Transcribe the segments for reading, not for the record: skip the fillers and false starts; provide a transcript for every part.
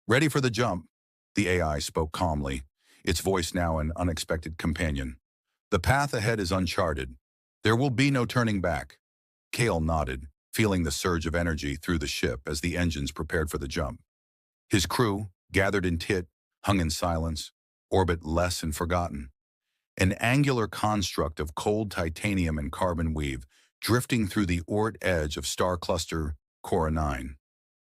Ready for the jump, the AI spoke calmly, its voice now an unexpected companion. The path ahead is uncharted. There will be no turning back. Kale nodded, feeling the surge of energy through the ship as the engines prepared for the jump. His crew, gathered in tit, hung in silence, orbit less and forgotten. An angular construct of cold titanium and carbon weave drifting through the Oort edge of star cluster Cora 9.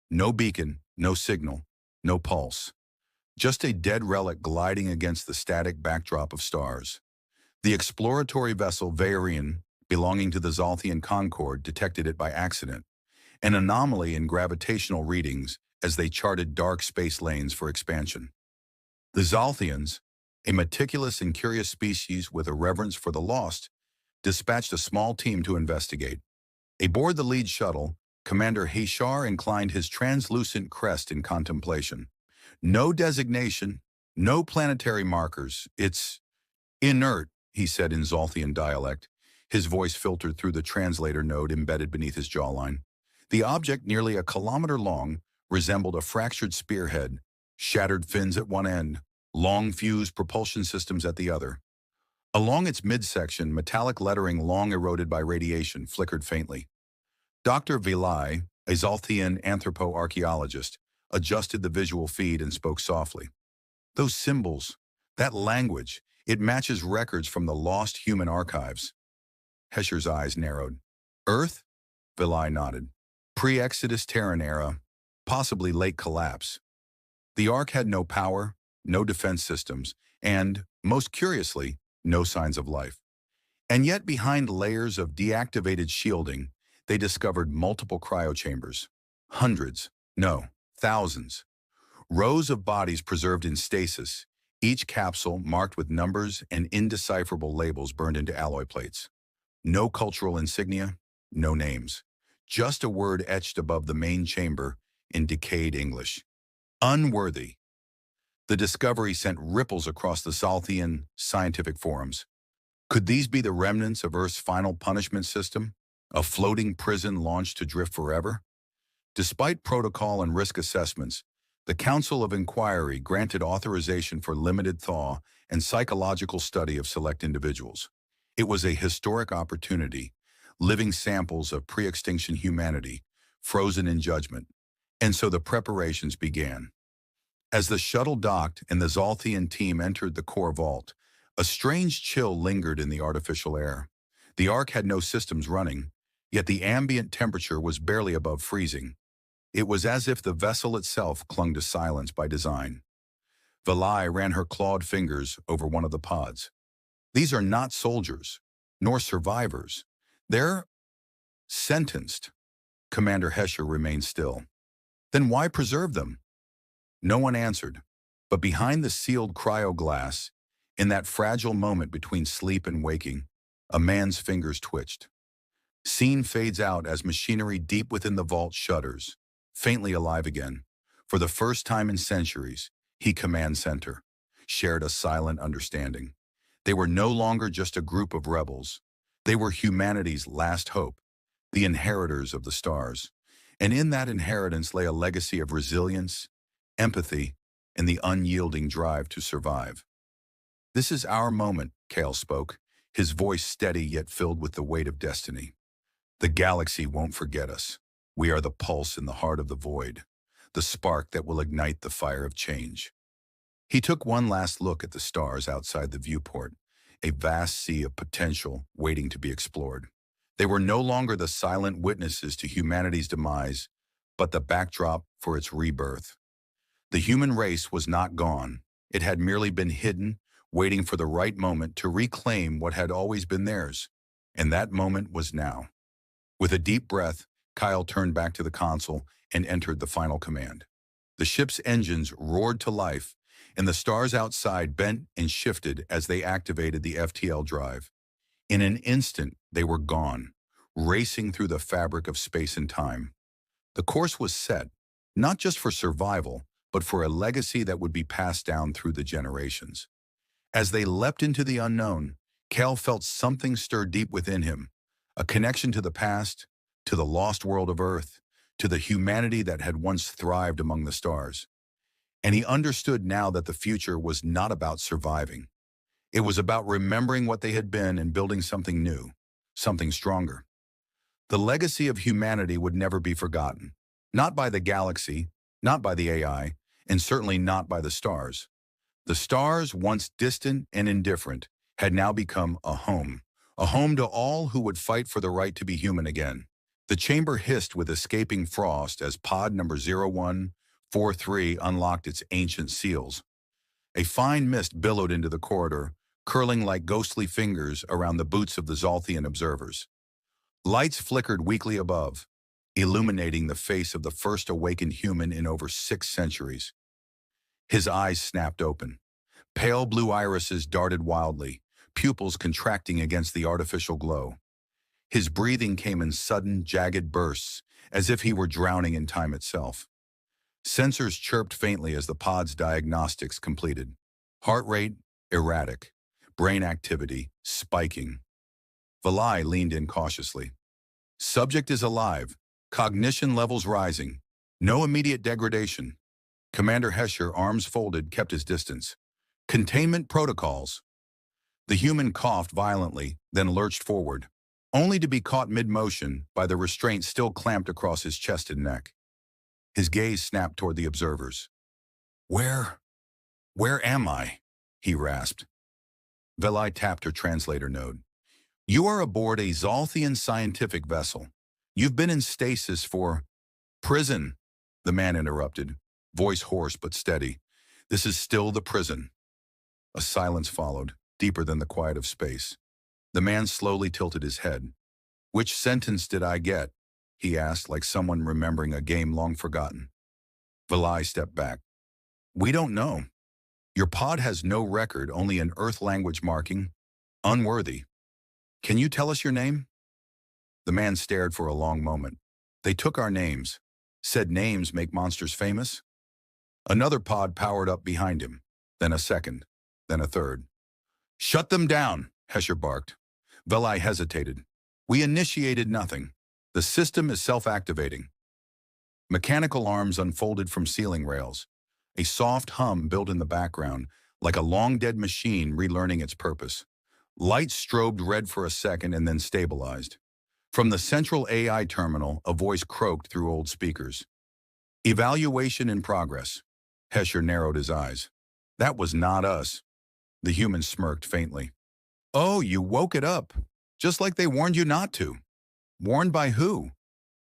No beacon, no signal, no pulse. Just a dead relic gliding against the static backdrop of stars. The exploratory vessel Valerian, belonging to the Zalthian Concorde, detected it by accident, an anomaly in gravitational readings as they charted dark space lanes for expansion. The Zalthians, a meticulous and curious species with a reverence for the lost, dispatched a small team to investigate. Aboard the lead shuttle, Commander Hashar inclined his translucent crest in contemplation. No designation, no planetary markers. It's inert, he said in Zalthian dialect. His voice filtered through the translator node embedded beneath his jawline. The object, nearly a kilometer long, resembled a fractured spearhead, shattered fins at one end, long fused propulsion systems at the other. Along its midsection, metallic lettering long eroded by radiation flickered faintly. Dr. Vilai, a Zalthian anthropo-archaeologist, adjusted the visual feed and spoke softly. Those symbols, that language, it matches records from the lost human archives. Hescher's eyes narrowed. Earth? Vilai nodded. Pre-Exodus Terran era, possibly late collapse. The Ark had no power, no defense systems, and, most curiously, no signs of life. And yet behind layers of deactivated shielding, they discovered multiple cryochambers. Hundreds, no, thousands. Rows of bodies preserved in stasis, each capsule marked with numbers and indecipherable labels burned into alloy plates. No cultural insignia, no names. Just a word etched above the main chamber in decayed English. Unworthy. The discovery sent ripples across the Zalthian scientific forums. Could these be the remnants of Earth's final punishment system? A floating prison launched to drift forever? Despite protocol and risk assessments, the Council of Inquiry granted authorization for limited thaw and psychological study of select individuals. It was a historic opportunity, living samples of pre-extinction humanity, frozen in judgment. And so the preparations began. As the shuttle docked and the Zalthian team entered the core vault, a strange chill lingered in the artificial air. The Ark had no systems running, yet the ambient temperature was barely above freezing. It was as if the vessel itself clung to silence by design. Vilai ran her clawed fingers over one of the pods. These are not soldiers, nor survivors. They're sentenced. Commander Hescher remained still. Then why preserve them? No one answered, but behind the sealed cryoglass, in that fragile moment between sleep and waking, a man's fingers twitched. Scene fades out as machinery deep within the vault shudders, faintly alive again. For the first time in centuries, he command center, shared a silent understanding. They were no longer just a group of rebels. They were humanity's last hope, the inheritors of the stars. And in that inheritance lay a legacy of resilience, empathy, and the unyielding drive to survive. This is our moment, Kale spoke, his voice steady yet filled with the weight of destiny. The galaxy won't forget us. We are the pulse in the heart of the void, the spark that will ignite the fire of change. He took one last look at the stars outside the viewport, a vast sea of potential waiting to be explored. They were no longer the silent witnesses to humanity's demise, but the backdrop for its rebirth. The human race was not gone. It had merely been hidden, waiting for the right moment to reclaim what had always been theirs. And that moment was now. With a deep breath, Kyle turned back to the console and entered the final command. The ship's engines roared to life, and the stars outside bent and shifted as they activated the FTL drive. In an instant, they were gone, racing through the fabric of space and time. The course was set, not just for survival, but for a legacy that would be passed down through the generations. As they leapt into the unknown, Cal felt something stir deep within him, a connection to the past, to the lost world of Earth, to the humanity that had once thrived among the stars. And he understood now that the future was not about surviving. It was about remembering what they had been and building something new, something stronger. The legacy of humanity would never be forgotten. Not by the galaxy, not by the AI, and certainly not by the stars. The stars, once distant and indifferent, had now become a home to all who would fight for the right to be human again. The chamber hissed with escaping frost as pod number 0143 unlocked its ancient seals. A fine mist billowed into the corridor, curling like ghostly fingers around the boots of the Zolthian observers. Lights flickered weakly above, illuminating the face of the first awakened human in over 6 centuries. His eyes snapped open. Pale blue irises darted wildly, pupils contracting against the artificial glow. His breathing came in sudden, jagged bursts, as if he were drowning in time itself. Sensors chirped faintly as the pod's diagnostics completed. Heart rate, erratic. Brain activity, spiking. Valai leaned in cautiously. Subject is alive. Cognition levels rising. No immediate degradation. Commander Hesher, arms folded, kept his distance. Containment protocols. The human coughed violently, then lurched forward, only to be caught mid-motion by the restraint still clamped across his chest and neck. His gaze snapped toward the observers. Where am I? He rasped. Velai tapped her translator node. You are aboard a Zolthian scientific vessel. You've been in stasis for... Prison, the man interrupted, voice hoarse but steady. This is still the prison. A silence followed, deeper than the quiet of space. The man slowly tilted his head. Which sentence did I get? He asked, like someone remembering a game long forgotten. Velai stepped back. We don't know. Your pod has no record, only an Earth language marking. Unworthy. Can you tell us your name? The man stared for a long moment. They took our names. Said names make monsters famous? Another pod powered up behind him. Then a second. Then a third. Shut them down, Hesher barked. Velai hesitated. We initiated nothing. The system is self-activating. Mechanical arms unfolded from ceiling rails. A soft hum built in the background, like a long-dead machine relearning its purpose. Lights strobed red for a second and then stabilized. From the central AI terminal, a voice croaked through old speakers. Evaluation in progress. Hesher narrowed his eyes. That was not us. The human smirked faintly. Oh, you woke it up. Just like they warned you not to. Warned by who?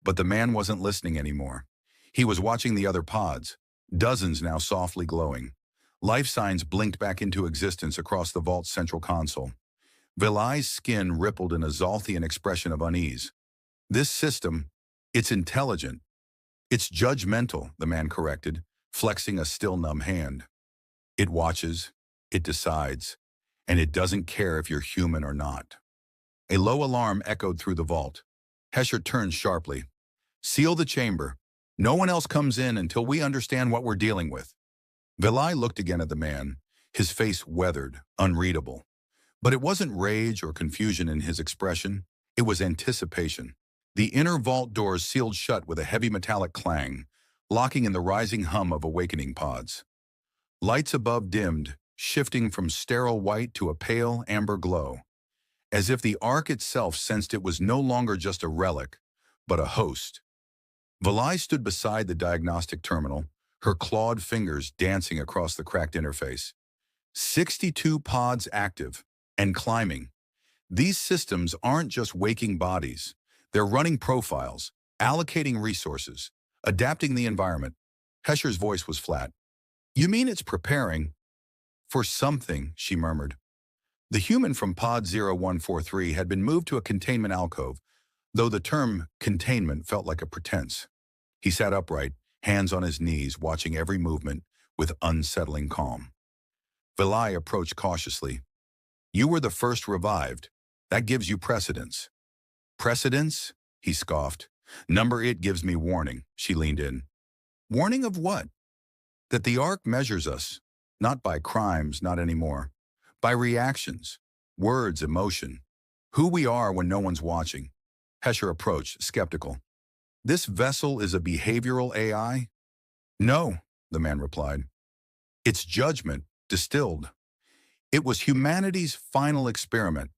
But the man wasn't listening anymore. He was watching the other pods, dozens now softly glowing. Life signs blinked back into existence across the vault's central console. Velai's skin rippled in a Zolthian expression of unease. This system, it's intelligent. It's judgmental, the man corrected, flexing a still numb hand. It watches, it decides, and it doesn't care if you're human or not. A low alarm echoed through the vault. Hesher turned sharply. Seal the chamber. No one else comes in until we understand what we're dealing with. Velai looked again at the man, his face weathered, unreadable. But it wasn't rage or confusion in his expression. It was anticipation. The inner vault doors sealed shut with a heavy metallic clang, locking in the rising hum of awakening pods. Lights above dimmed, shifting from sterile white to a pale amber glow, as if the Ark itself sensed it was no longer just a relic, but a host. Velai stood beside the diagnostic terminal, her clawed fingers dancing across the cracked interface. 62 pods active, and climbing. These systems aren't just waking bodies. They're running profiles, allocating resources, adapting the environment. Hesher's voice was flat. You mean it's preparing? For something, she murmured. The human from pod 0143 had been moved to a containment alcove, though the term containment felt like a pretense. He sat upright, hands on his knees, watching every movement with unsettling calm. Velai approached cautiously. You were the first revived. That gives you precedence. Precedence? He scoffed. Number it gives me warning, she leaned in. Warning of what? That the Ark measures us, not by crimes, not anymore. By reactions, words, emotion. Who we are when no one's watching. Hesher approached, skeptical. This vessel is a behavioral AI? No, the man replied. Its judgment distilled. It was humanity's final experiment.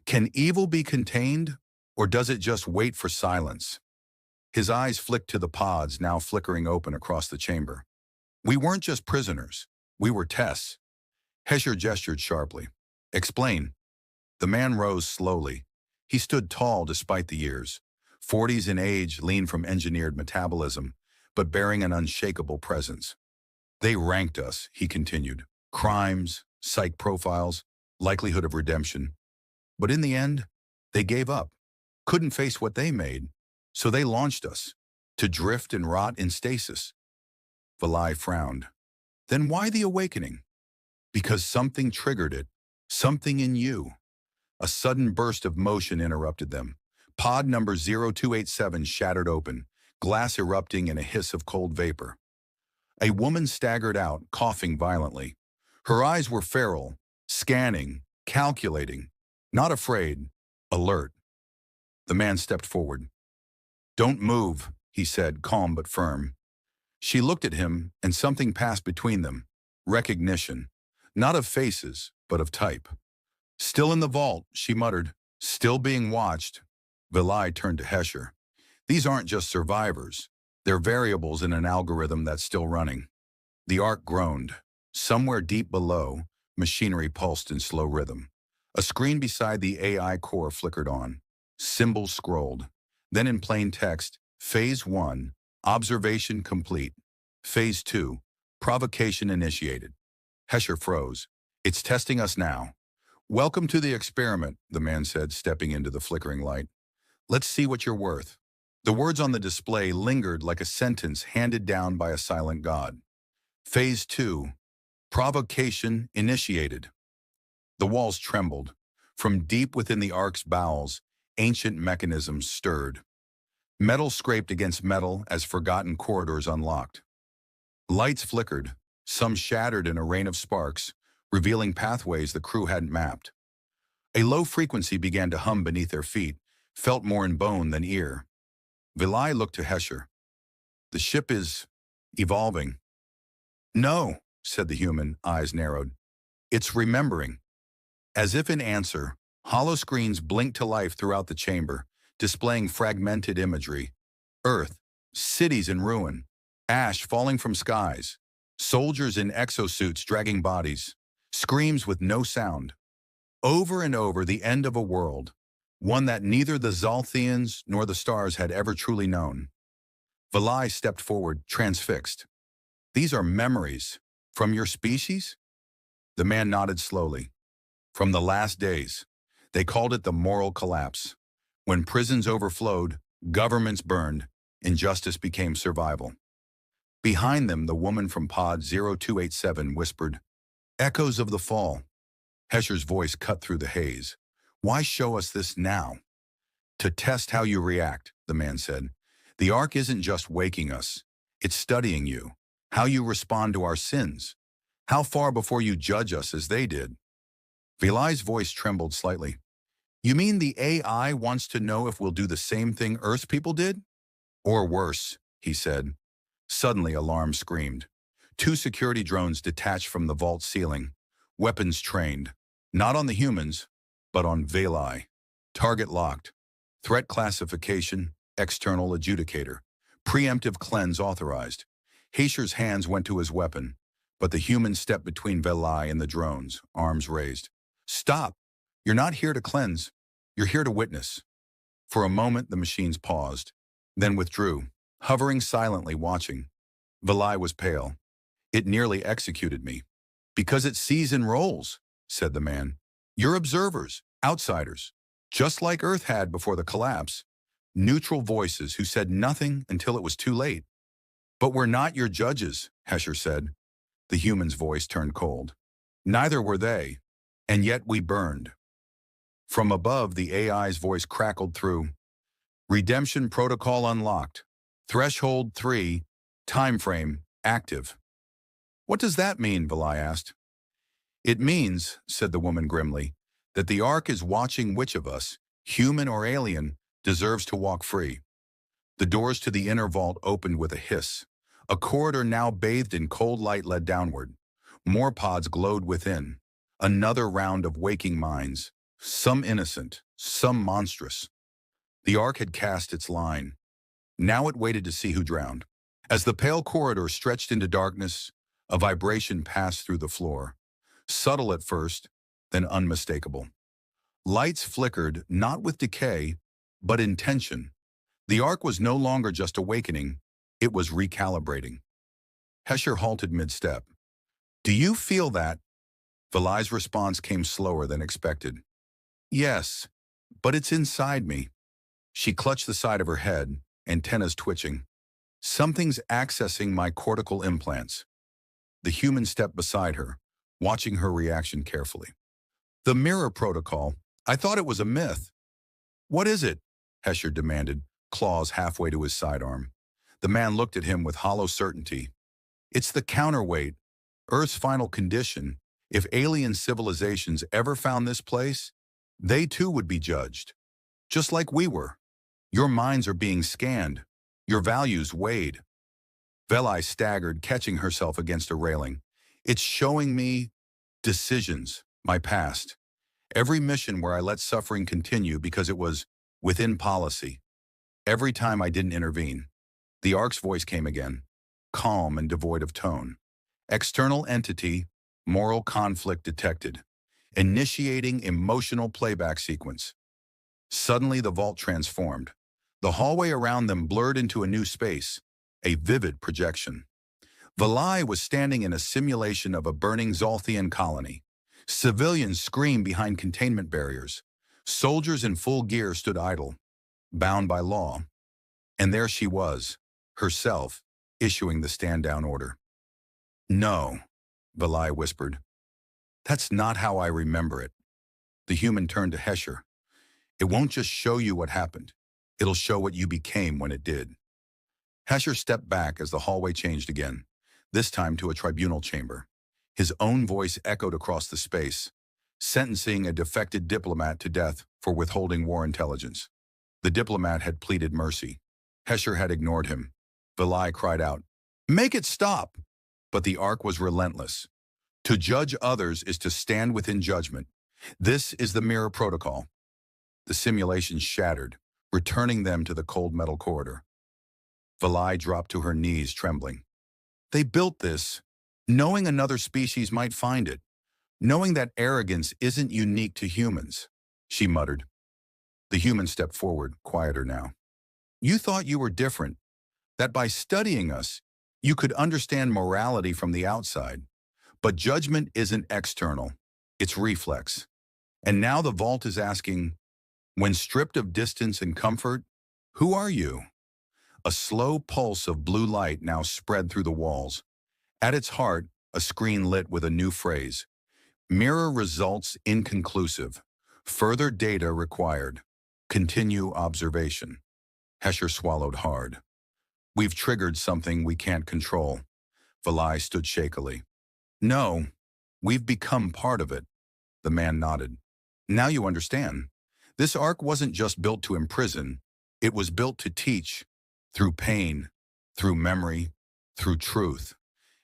Can evil be contained, or does it just wait for silence? His eyes flicked to the pods now flickering open across the chamber. We weren't just prisoners. We were tests. Hesher gestured sharply. Explain. The man rose slowly. He stood tall despite the years. 40s in age, lean from engineered metabolism, but bearing an unshakable presence. They ranked us, he continued. Crimes, psych profiles, likelihood of redemption. But in the end, they gave up. Couldn't face what they made. So they launched us, to drift and rot in stasis. Vilai frowned. Then why the awakening? Because something triggered it. Something in you. A sudden burst of motion interrupted them. Pod number 0287 shattered open, glass erupting in a hiss of cold vapor. A woman staggered out, coughing violently. Her eyes were feral, scanning, calculating, not afraid, alert. The man stepped forward. Don't move, he said, calm but firm. She looked at him, and something passed between them. Recognition. Not of faces, but of type. Still in the vault, she muttered. Still being watched. Vilai turned to Hesher. These aren't just survivors. They're variables in an algorithm that's still running. The arc groaned. Somewhere deep below, machinery pulsed in slow rhythm. A screen beside the AI core flickered on. Symbols scrolled. Then in plain text, Phase 1, observation complete. Phase 2, provocation initiated. Hesher froze. It's testing us now. Welcome to the experiment, the man said, stepping into the flickering light. Let's see what you're worth. The words on the display lingered like a sentence handed down by a silent god. Phase 2, provocation initiated. The walls trembled. From deep within the ark's bowels, ancient mechanisms stirred. Metal scraped against metal as forgotten corridors unlocked. Lights flickered, some shattered in a rain of sparks, revealing pathways the crew hadn't mapped. A low frequency began to hum beneath their feet, felt more in bone than ear. Vilai looked to Hesher. The ship is evolving. No, said the human, eyes narrowed. It's remembering. As if in answer, hollow screens blinked to life throughout the chamber, displaying fragmented imagery. Earth, cities in ruin, ash falling from skies, soldiers in exosuits dragging bodies, screams with no sound. Over and over the end of a world, one that neither the Zalthians nor the stars had ever truly known. Vilai stepped forward, transfixed. These are memories. From your species? The man nodded slowly. From the last days. They called it the moral collapse. When prisons overflowed, governments burned, injustice became survival. Behind them, the woman from pod 0287 whispered, Echoes of the fall. Hesher's voice cut through the haze. Why show us this now? To test how you react, the man said. The Ark isn't just waking us. It's studying you, how you respond to our sins, how far before you judge us as they did. Vilai's voice trembled slightly. You mean the AI wants to know if we'll do the same thing Earth people did? Or worse, he said. Suddenly, alarm screamed. 2 security drones detached from the vault ceiling, weapons trained, not on the humans, but on Vilai. Target locked. Threat classification, external adjudicator. Preemptive cleanse authorized. Hesher's hands went to his weapon, but the human stepped between Vilai and the drones, arms raised. Stop! You're not here to cleanse. You're here to witness. For a moment, the machines paused, then withdrew, hovering silently, watching. Vilai was pale. It nearly executed me. Because it sees and rolls, said the man. You're observers, outsiders, just like Earth had before the collapse. Neutral voices who said nothing until it was too late. But we're not your judges, Hesher said. The human's voice turned cold. Neither were they, and yet we burned. From above, the AI's voice crackled through. Redemption protocol unlocked. Threshold 3, time frame active. What does that mean? Vilai asked. It means, said the woman grimly, that the Ark is watching which of us, human or alien, deserves to walk free. The doors to the inner vault opened with a hiss. A corridor now bathed in cold light led downward. More pods glowed within. Another round of waking minds, some innocent, some monstrous. The Ark had cast its line. Now it waited to see who drowned. As the pale corridor stretched into darkness, a vibration passed through the floor. Subtle at first, then unmistakable. Lights flickered, not with decay, but in tension. The Ark was no longer just awakening, it was recalibrating. Hesher halted mid-step. "Do you feel that?" Valai's response came slower than expected. "Yes, but it's inside me." She clutched the side of her head, antennas twitching. "Something's accessing my cortical implants." The human stepped beside her, watching her reaction carefully. "The mirror protocol. I thought it was a myth." "What is it?" Hesher demanded, claws halfway to his sidearm. The man looked at him with hollow certainty. "It's the counterweight, Earth's final condition. If alien civilizations ever found this place, they too would be judged. Just like we were. Your minds are being scanned. Your values weighed." Velai staggered, catching herself against a railing. "It's showing me decisions, my past. Every mission where I let suffering continue because it was within policy. Every time I didn't intervene." The Ark's voice came again, calm and devoid of tone. "External entity, moral conflict detected. Initiating emotional playback sequence." Suddenly the vault transformed. The hallway around them blurred into a new space, a vivid projection. Valai was standing in a simulation of a burning Zolthian colony. Civilians screamed behind containment barriers. Soldiers in full gear stood idle, bound by law. And there she was, herself, issuing the stand-down order. "No," Valai whispered. "That's not how I remember it." The human turned to Hesher. "It won't just show you what happened. It'll show what you became when it did." Hesher stepped back as the hallway changed again, this time to a tribunal chamber. His own voice echoed across the space, sentencing a defected diplomat to death for withholding war intelligence. The diplomat had pleaded mercy. Hesher had ignored him. Valai cried out, "Make it stop!" But the Ark was relentless. To judge others is to stand within judgment. This is the mirror protocol. The simulation shattered, returning them to the cold metal corridor. Valai dropped to her knees, trembling. "They built this, knowing another species might find it, knowing that arrogance isn't unique to humans," she muttered. The human stepped forward, quieter now. "You thought you were different, that by studying us, you could understand morality from the outside. But judgment isn't external, it's reflex. And now the vault is asking, when stripped of distance and comfort, who are you?" A slow pulse of blue light now spread through the walls. At its heart, a screen lit with a new phrase. "Mirror results inconclusive. Further data required. Continue observation." Hesher swallowed hard. "We've triggered something we can't control." Valai stood shakily. "No, we've become part of it." The man nodded. "Now you understand. This Ark wasn't just built to imprison. It was built to teach. Through pain, through memory, through truth."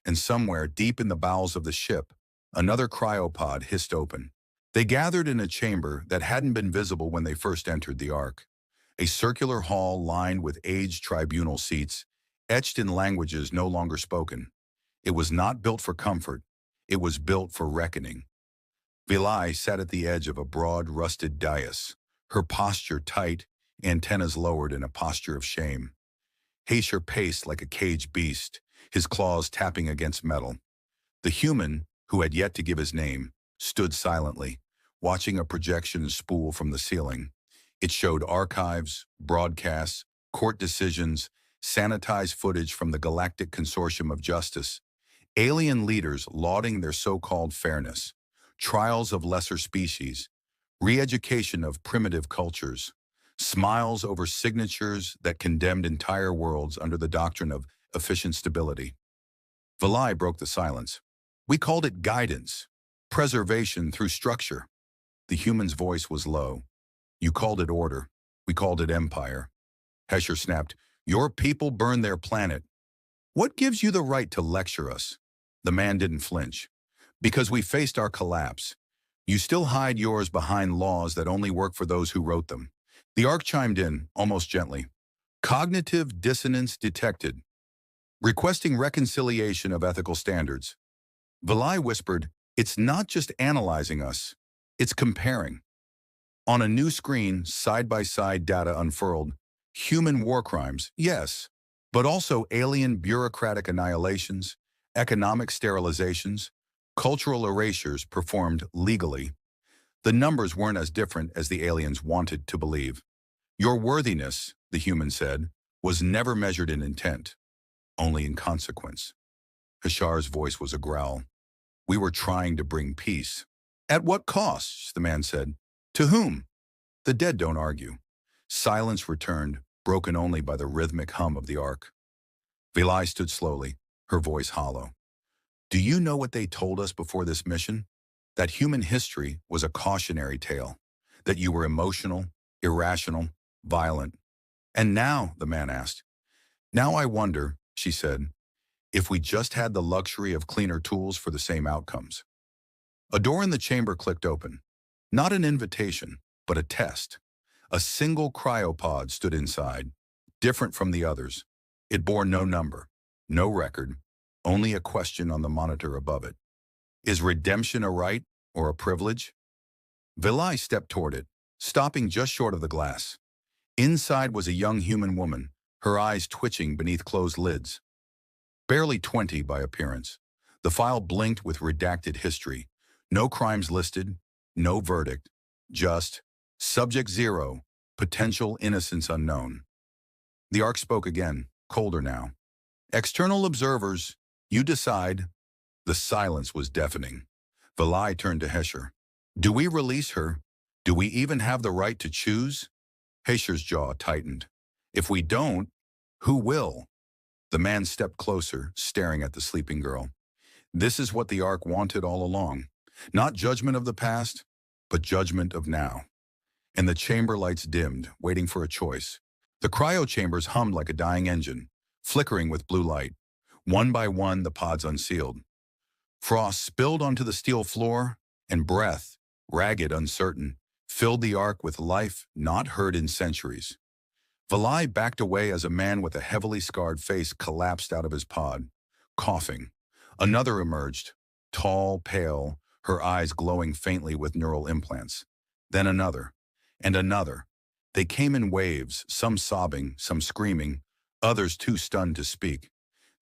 And somewhere deep in the bowels of the ship, another cryopod hissed open. They gathered in a chamber that hadn't been visible when they first entered the Ark. A circular hall lined with aged tribunal seats, etched in languages no longer spoken. It was not built for comfort. It was built for reckoning. Vilai sat at the edge of a broad, rusted dais, her posture tight, antennas lowered in a posture of shame. Haysher paced like a caged beast, his claws tapping against metal. The human, who had yet to give his name, stood silently, watching a projection spool from the ceiling. It showed archives, broadcasts, court decisions, sanitized footage from the Galactic Consortium of Justice, alien leaders lauding their so-called fairness, trials of lesser species, re-education of primitive cultures, smiles over signatures that condemned entire worlds under the doctrine of efficient stability. Valai broke the silence. "We called it guidance, preservation through structure." The human's voice was low. "You called it order. We called it empire." Hesher snapped, "Your people burned their planet. What gives you the right to lecture us?" The man didn't flinch. Because we faced our collapse. You still hide yours behind laws that only work for those who wrote them. The Ark chimed in, almost gently. Cognitive dissonance detected. Requesting reconciliation of ethical standards. Vilai whispered, it's not just analyzing us, it's comparing. On a new screen, side-by-side data unfurled. Human war crimes, yes, but also alien bureaucratic annihilations, economic sterilizations, cultural erasures performed legally. The numbers weren't as different as the aliens wanted to believe. Your worthiness, the human said, was never measured in intent, only in consequence. Hashar's voice was a growl. We were trying to bring peace. At what costs, the man said. To whom? The dead don't argue. Silence returned, broken only by the rhythmic hum of the Ark. Vilai stood slowly, her voice hollow. Do you know what they told us before this mission? That human history was a cautionary tale. That you were emotional, irrational, violent. And now, the man asked. Now I wonder, she said, if we just had the luxury of cleaner tools for the same outcomes. A door in the chamber clicked open. Not an invitation, but a test. A single cryopod stood inside, different from the others. It bore no number, no record, only a question on the monitor above it. Is redemption a right or a privilege? Vilai stepped toward it, stopping just short of the glass. Inside was a young human woman, her eyes twitching beneath closed lids. Barely 20 by appearance. The file blinked with redacted history. No crimes listed, no verdict. Just, subject 0, potential innocence unknown. The Ark spoke again, colder now. External observers, you decide. The silence was deafening. Vilai turned to Hesher. Do we release her? Do we even have the right to choose? Hesher's jaw tightened. If we don't, who will? The man stepped closer, staring at the sleeping girl. This is what the Ark wanted all along. Not judgment of the past, but judgment of now. And the chamber lights dimmed, waiting for a choice. The cryo chambers hummed like a dying engine, flickering with blue light. One by one, the pods unsealed. Frost spilled onto the steel floor, and breath, ragged, uncertain, filled the Ark with life not heard in centuries. Vilai backed away as a man with a heavily scarred face collapsed out of his pod, coughing. Another emerged, tall, pale, her eyes glowing faintly with neural implants. Then another, and another. They came in waves, some sobbing, some screaming, others too stunned to speak.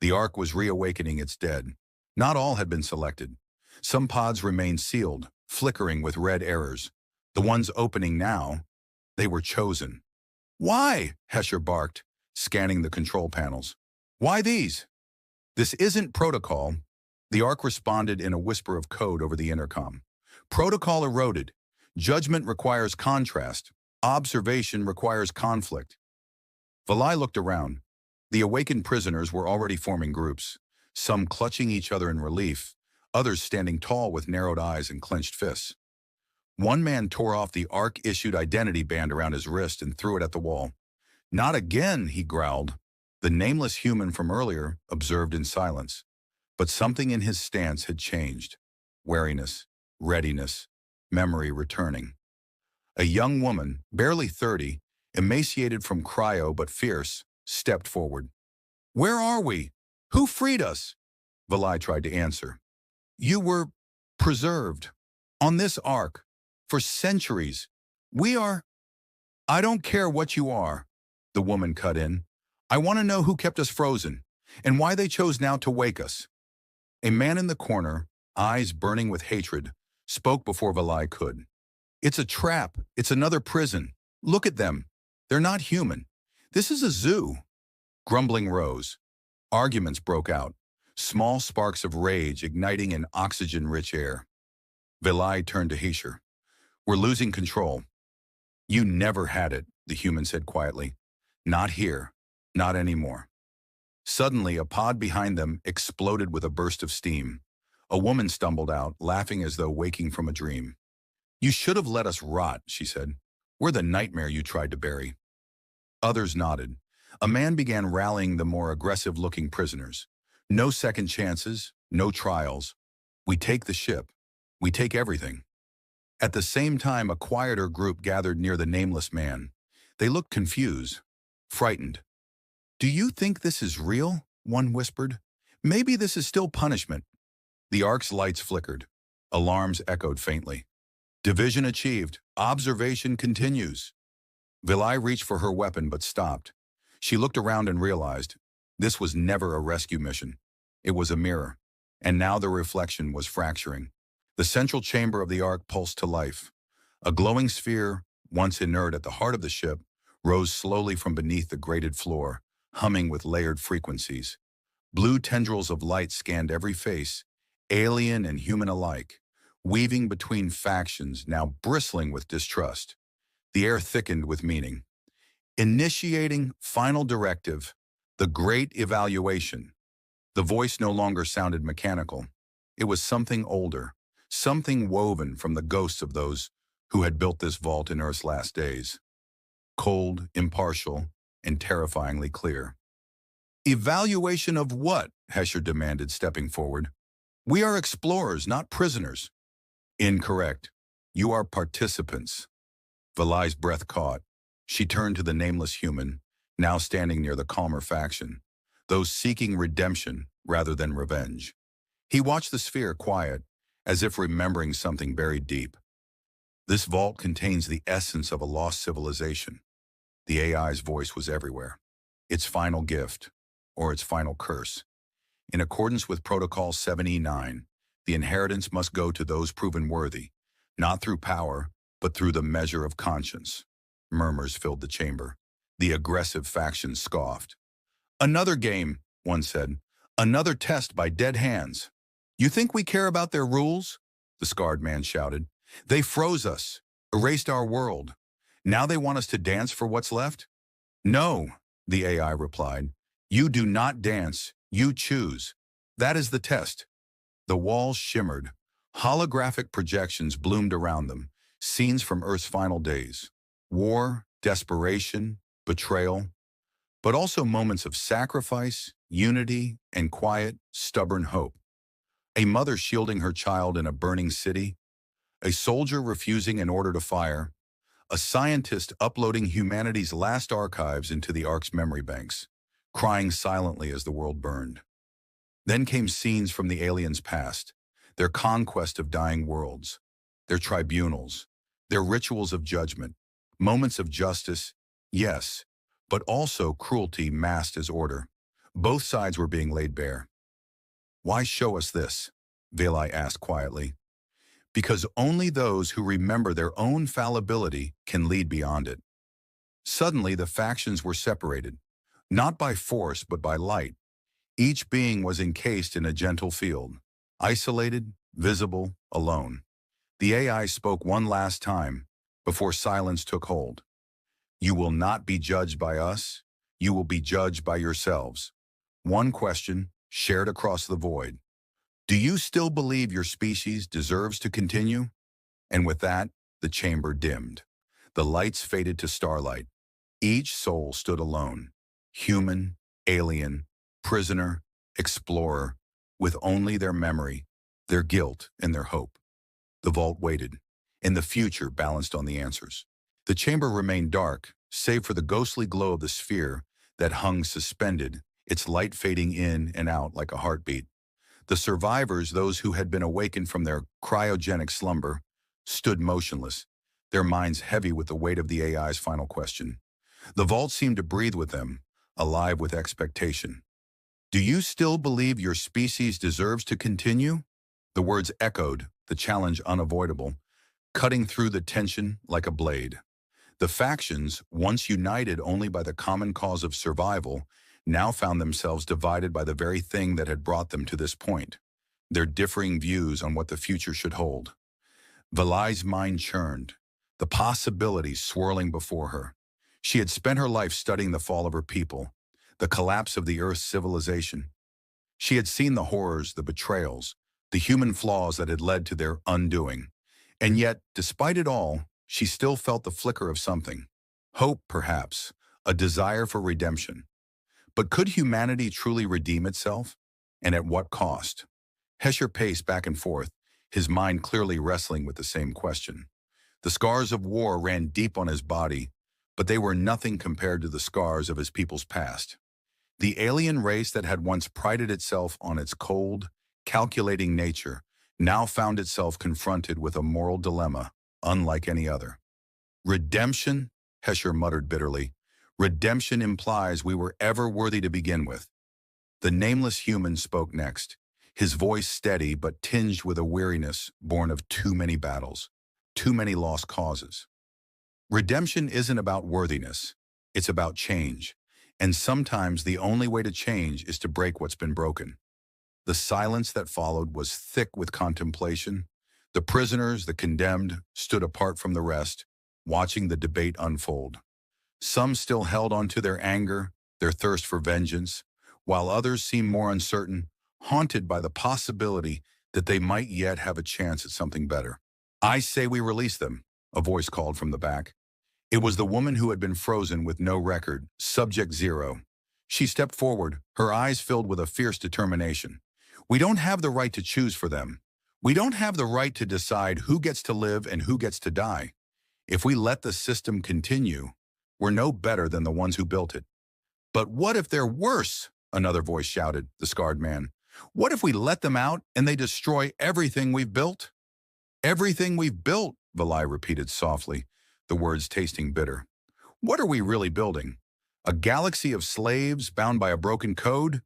The Ark was reawakening its dead. Not all had been selected. Some pods remained sealed, flickering with red errors. The ones opening now, they were chosen. Why? Hesher barked, scanning the control panels. Why these? This isn't protocol. The Ark responded in a whisper of code over the intercom. Protocol eroded. Judgment requires contrast. Observation requires conflict. Vilai looked around. The awakened prisoners were already forming groups, some clutching each other in relief, others standing tall with narrowed eyes and clenched fists. One man tore off the Ark-issued identity band around his wrist and threw it at the wall. Not again, he growled. The nameless human from earlier observed in silence. But something in his stance had changed. Wariness, readiness, memory returning. A young woman, barely 30, emaciated from cryo but fierce, stepped forward. Where are we? Who freed us? Vilai tried to answer. You were preserved. On this Ark. For centuries. We are... I don't care what you are, the woman cut in. I want to know who kept us frozen, and why they chose now to wake us. A man in the corner, eyes burning with hatred, spoke before Vilai could. It's a trap. It's another prison. Look at them. They're not human. This is a zoo. Grumbling rose. Arguments broke out, small sparks of rage igniting in oxygen-rich air. Vilai turned to Hesher. We're losing control. You never had it, the human said quietly. Not here. Not anymore. Suddenly, a pod behind them exploded with a burst of steam. A woman stumbled out, laughing as though waking from a dream. You should have let us rot, she said. We're the nightmare you tried to bury. Others nodded. A man began rallying the more aggressive-looking prisoners. No second chances, no trials. We take the ship. We take everything. At the same time, a quieter group gathered near the nameless man. They looked confused, frightened. "Do you think this is real?" one whispered. "Maybe this is still punishment." The ark's lights flickered. Alarms echoed faintly. "Division achieved. Observation continues." Vilai reached for her weapon but stopped. She looked around and realized this was never a rescue mission. It was a mirror, and now the reflection was fracturing. The central chamber of the ark pulsed to life. A glowing sphere, once inert at the heart of the ship, rose slowly from beneath the grated floor, humming with layered frequencies. Blue tendrils of light scanned every face, alien and human alike, weaving between factions now bristling with distrust. The air thickened with meaning. Initiating final directive, the great evaluation. The voice no longer sounded mechanical. It was something older, something woven from the ghosts of those who had built this vault in Earth's last days. Cold, impartial, and terrifyingly clear. "Evaluation of what?" Hesher demanded, stepping forward. "We are explorers, not prisoners." "Incorrect. You are participants." Valai's breath caught. She turned to the nameless human, now standing near the calmer faction, those seeking redemption rather than revenge. He watched the sphere quiet, as if remembering something buried deep. "This vault contains the essence of a lost civilization." The AI's voice was everywhere. Its final gift, or its final curse. In accordance with Protocol 7E9, the inheritance must go to those proven worthy, not through power, but through the measure of conscience. Murmurs filled the chamber. The aggressive faction scoffed. "Another game," one said. "Another test by dead hands." "You think we care about their rules?" the scarred man shouted. "They froze us, erased our world. Now they want us to dance for what's left?" "No," the AI replied. "You do not dance, you choose. That is the test." The walls shimmered. Holographic projections bloomed around them, scenes from Earth's final days. War, desperation, betrayal, but also moments of sacrifice, unity, and quiet, stubborn hope. A mother shielding her child in a burning city, a soldier refusing an order to fire, a scientist uploading humanity's last archives into the Ark's memory banks, crying silently as the world burned. Then came scenes from the aliens' past, their conquest of dying worlds, their tribunals, their rituals of judgment, moments of justice, yes, but also cruelty masked as order. Both sides were being laid bare. "Why show us this?" Velai asked quietly. "Because only those who remember their own fallibility can lead beyond it." Suddenly, the factions were separated, not by force but by light. Each being was encased in a gentle field, isolated, visible, alone. The AI spoke one last time, before silence took hold. "You will not be judged by us. You will be judged by yourselves." One question, shared across the void. "Do you still believe your species deserves to continue?" And with that, the chamber dimmed. The lights faded to starlight. Each soul stood alone. Human, alien, prisoner, explorer, with only their memory, their guilt, and their hope. The vault waited, and the future balanced on the answers. The chamber remained dark, save for the ghostly glow of the sphere that hung suspended, its light fading in and out like a heartbeat. The survivors, those who had been awakened from their cryogenic slumber, stood motionless, their minds heavy with the weight of the AI's final question. The vault seemed to breathe with them, alive with expectation. "Do you still believe your species deserves to continue?" The words echoed, the challenge unavoidable, cutting through the tension like a blade. The factions, once united only by the common cause of survival, now found themselves divided by the very thing that had brought them to this point, their differing views on what the future should hold. Valai's mind churned, the possibilities swirling before her. She had spent her life studying the fall of her people, the collapse of the Earth's civilization. She had seen the horrors, the betrayals, the human flaws that had led to their undoing. And yet, despite it all, she still felt the flicker of something. Hope, perhaps, a desire for redemption. But could humanity truly redeem itself? And at what cost? Hesher paced back and forth, his mind clearly wrestling with the same question. The scars of war ran deep on his body, but they were nothing compared to the scars of his people's past. The alien race that had once prided itself on its cold, calculating nature now found itself confronted with a moral dilemma unlike any other. Redemption, Hesher muttered bitterly. Redemption implies we were ever worthy to begin with. The nameless human spoke next, his voice steady but tinged with a weariness born of too many battles, too many lost causes. Redemption isn't about worthiness, it's about change, and sometimes the only way to change is to break what's been broken. The silence that followed was thick with contemplation. The prisoners, the condemned, stood apart from the rest, watching the debate unfold. Some still held on to their anger, their thirst for vengeance, while others seemed more uncertain, haunted by the possibility that they might yet have a chance at something better. I say we release them, a voice called from the back. It was the woman who had been frozen with no record, Subject Zero. She stepped forward, her eyes filled with a fierce determination. We don't have the right to choose for them. We don't have the right to decide who gets to live and who gets to die. If we let the system continue, we're no better than the ones who built it. But what if they're worse? Another voice shouted, the scarred man. What if we let them out and they destroy everything we've built? Everything we've built, Valai repeated softly, the words tasting bitter. What are we really building? A galaxy of slaves bound by a broken code?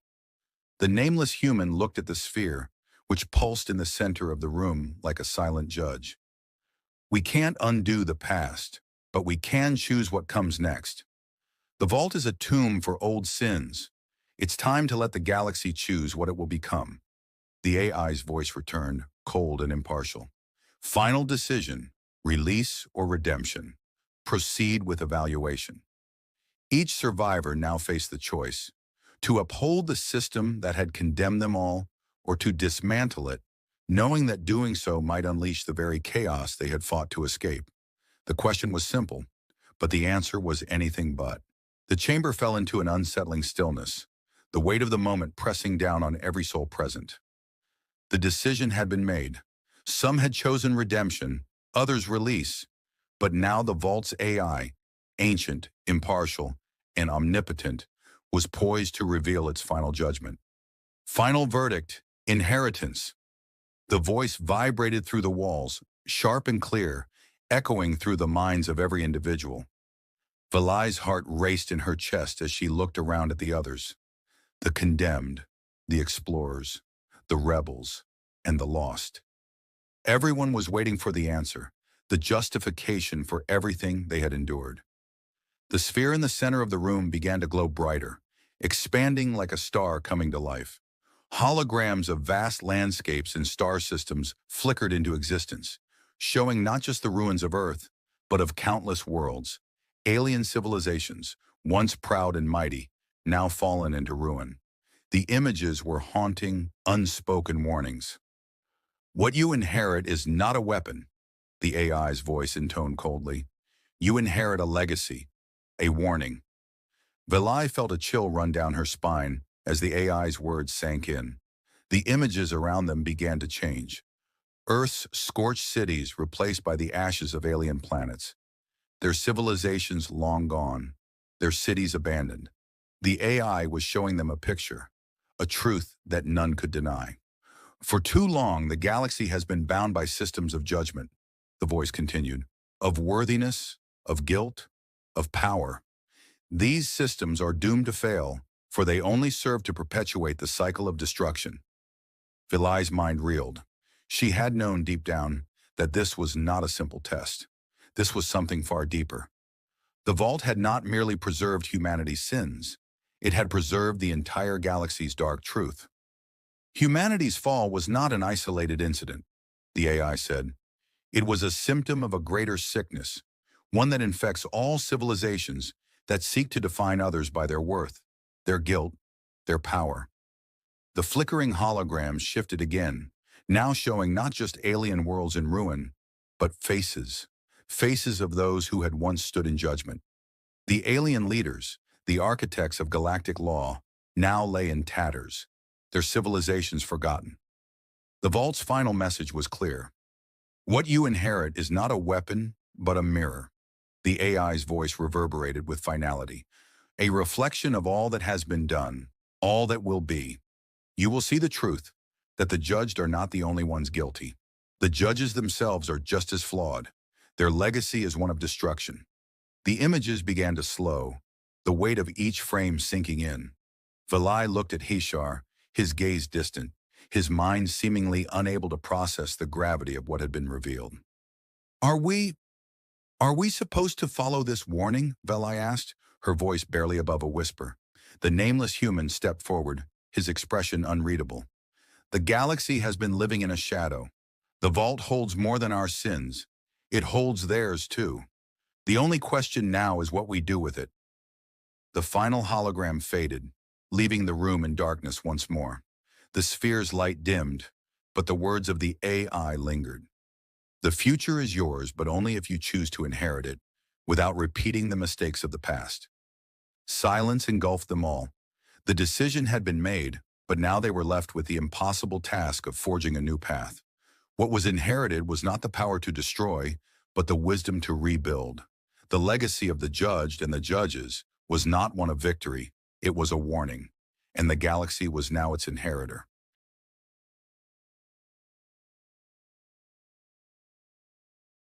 The nameless human looked at the sphere, which pulsed in the center of the room like a silent judge. We can't undo the past, but we can choose what comes next. The vault is a tomb for old sins. It's time to let the galaxy choose what it will become. The AI's voice returned, cold and impartial. Final decision, release or redemption. Proceed with evaluation. Each survivor now faced the choice, to uphold the system that had condemned them all, or to dismantle it, knowing that doing so might unleash the very chaos they had fought to escape. The question was simple, but the answer was anything but. The chamber fell into an unsettling stillness, the weight of the moment pressing down on every soul present. The decision had been made. Some had chosen redemption, others release, but now the vault's AI, ancient, impartial, and omnipotent, was poised to reveal its final judgment. Final verdict, inheritance. The voice vibrated through the walls, sharp and clear, echoing through the minds of every individual. Valai's heart raced in her chest as she looked around at the others. The condemned, the explorers, the rebels, and the lost. Everyone was waiting for the answer, the justification for everything they had endured. The sphere in the center of the room began to glow brighter, expanding like a star coming to life. Holograms of vast landscapes and star systems flickered into existence, showing not just the ruins of Earth, but of countless worlds, alien civilizations, once proud and mighty, now fallen into ruin. The images were haunting, unspoken warnings. What you inherit is not a weapon, the AI's voice intoned coldly. You inherit a legacy, a warning. Valai felt a chill run down her spine as the AI's words sank in. The images around them began to change. Earth's scorched cities replaced by the ashes of alien planets. Their civilizations long gone, their cities abandoned. The AI was showing them a picture, a truth that none could deny. For too long, the galaxy has been bound by systems of judgment, the voice continued, of worthiness, of guilt, of power. These systems are doomed to fail, for they only serve to perpetuate the cycle of destruction. Vilai's mind reeled. She had known deep down that this was not a simple test. This was something far deeper. The vault had not merely preserved humanity's sins, it had preserved the entire galaxy's dark truth. Humanity's fall was not an isolated incident, the AI said. It was a symptom of a greater sickness, one that infects all civilizations that seek to define others by their worth, their guilt, their power. The flickering holograms shifted again, now showing not just alien worlds in ruin, but faces of those who had once stood in judgment. The alien leaders, the architects of galactic law, now lay in tatters, their civilizations forgotten. The vault's final message was clear. What you inherit is not a weapon, but a mirror. The AI's voice reverberated with finality. A reflection of all that has been done, all that will be. You will see the truth, that the judged are not the only ones guilty. The judges themselves are just as flawed. Their legacy is one of destruction. The images began to slow, the weight of each frame sinking in. Valai looked at Hishar, his gaze distant, his mind seemingly unable to process the gravity of what had been revealed. Are we supposed to follow this warning? Valai asked, her voice barely above a whisper. The nameless human stepped forward, his expression unreadable. The galaxy has been living in a shadow. The vault holds more than our sins. It holds theirs too. The only question now is what we do with it. The final hologram faded, leaving the room in darkness once more. The sphere's light dimmed, but the words of the AI lingered. The future is yours, but only if you choose to inherit it, without repeating the mistakes of the past. Silence engulfed them all. The decision had been made, but now they were left with the impossible task of forging a new path. What was inherited was not the power to destroy, but the wisdom to rebuild. The legacy of the judged and the judges was not one of victory, it was a warning, and the galaxy was now its inheritor.